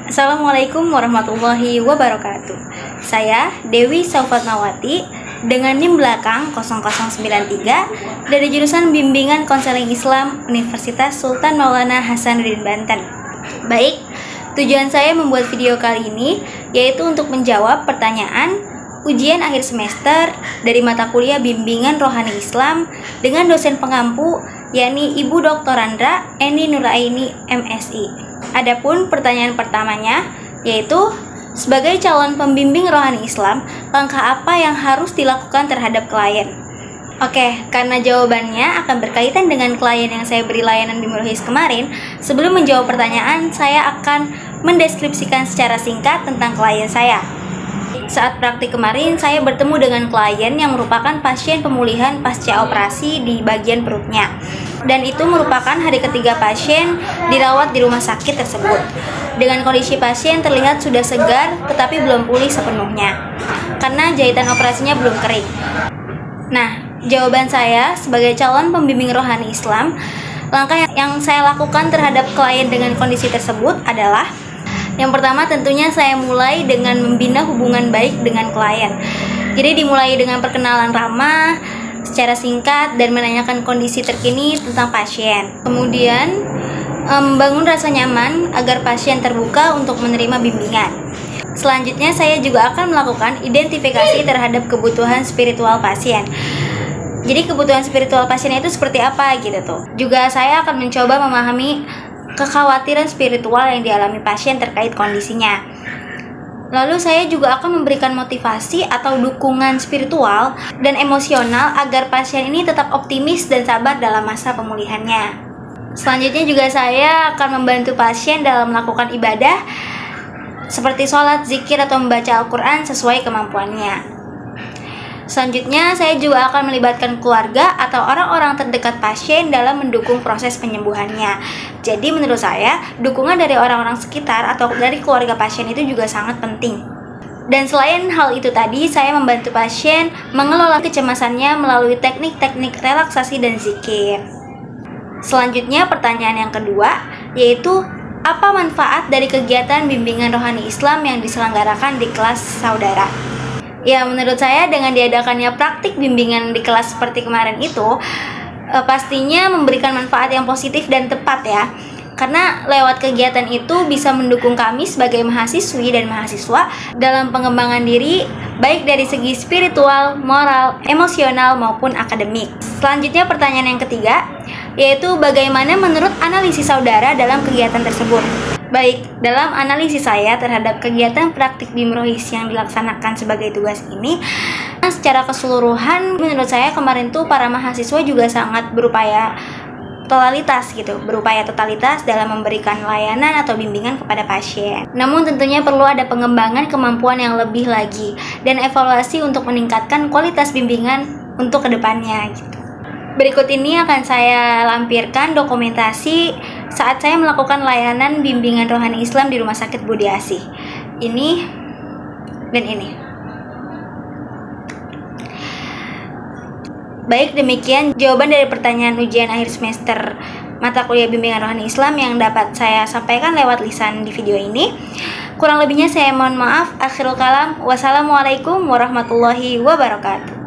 Assalamualaikum warahmatullahi wabarakatuh. Saya Dewi Saufatmawati dengan NIM belakang 0093 dari jurusan Bimbingan Konseling Islam Universitas Sultan Maulana Hasanuddin Banten. Baik, tujuan saya membuat video kali ini yaitu untuk menjawab pertanyaan ujian akhir semester dari mata kuliah Bimbingan Rohani Islam dengan dosen pengampu yakni Ibu Dr. Andra Eni Nuraini MSI. Adapun pertanyaan pertamanya yaitu sebagai calon pembimbing rohani Islam, langkah apa yang harus dilakukan terhadap klien? Oke, karena jawabannya akan berkaitan dengan klien yang saya beri layanan di Murohis kemarin, sebelum menjawab pertanyaan, saya akan mendeskripsikan secara singkat tentang klien saya. Saat praktik kemarin, saya bertemu dengan klien yang merupakan pasien pemulihan pasca operasi di bagian perutnya. Dan itu merupakan hari ketiga pasien dirawat di rumah sakit tersebut. Dengan kondisi pasien terlihat sudah segar tetapi belum pulih sepenuhnya karena jahitan operasinya belum kering. Nah, jawaban saya sebagai calon pembimbing rohani Islam, langkah yang saya lakukan terhadap klien dengan kondisi tersebut adalah yang pertama tentunya saya mulai dengan membina hubungan baik dengan klien. Jadi dimulai dengan perkenalan ramah secara singkat dan menanyakan kondisi terkini tentang pasien. Kemudian membangun rasa nyaman agar pasien terbuka untuk menerima bimbingan. Selanjutnya saya juga akan melakukan identifikasi terhadap kebutuhan spiritual pasien. Jadi kebutuhan spiritual pasien itu seperti apa gitu tuh. Juga saya akan mencoba memahami kekhawatiran spiritual yang dialami pasien terkait kondisinya. Lalu saya juga akan memberikan motivasi atau dukungan spiritual dan emosional agar pasien ini tetap optimis dan sabar dalam masa pemulihannya. Selanjutnya juga saya akan membantu pasien dalam melakukan ibadah seperti sholat, zikir, atau membaca Al-Quran sesuai kemampuannya. Selanjutnya, saya juga akan melibatkan keluarga atau orang-orang terdekat pasien dalam mendukung proses penyembuhannya. Jadi menurut saya, dukungan dari orang-orang sekitar atau dari keluarga pasien itu juga sangat penting. Dan selain hal itu tadi, saya membantu pasien mengelola kecemasannya melalui teknik-teknik relaksasi dan zikir. Selanjutnya, pertanyaan yang kedua, yaitu apa manfaat dari kegiatan bimbingan rohani Islam yang diselenggarakan di kelas saudara? Ya, menurut saya dengan diadakannya praktik bimbingan di kelas seperti kemarin itu pastinya memberikan manfaat yang positif dan tepat ya. Karena lewat kegiatan itu bisa mendukung kami sebagai mahasiswi dan mahasiswa dalam pengembangan diri baik dari segi spiritual, moral, emosional maupun akademik. Selanjutnya pertanyaan yang ketiga, yaitu bagaimana menurut analisis saudara dalam kegiatan tersebut? Baik, dalam analisis saya terhadap kegiatan praktik BIM-Rohis yang dilaksanakan sebagai tugas ini, secara keseluruhan menurut saya kemarin tuh para mahasiswa juga sangat berupaya totalitas dalam memberikan layanan atau bimbingan kepada pasien. Namun tentunya perlu ada pengembangan kemampuan yang lebih lagi dan evaluasi untuk meningkatkan kualitas bimbingan untuk kedepannya gitu. Berikut ini akan saya lampirkan dokumentasi saat saya melakukan layanan bimbingan rohani Islam di Rumah Sakit Budi Asih. Ini dan ini. Baik, demikian jawaban dari pertanyaan ujian akhir semester mata kuliah bimbingan rohani Islam yang dapat saya sampaikan lewat lisan di video ini. Kurang lebihnya saya mohon maaf. Akhirul kalam. Wassalamualaikum warahmatullahi wabarakatuh.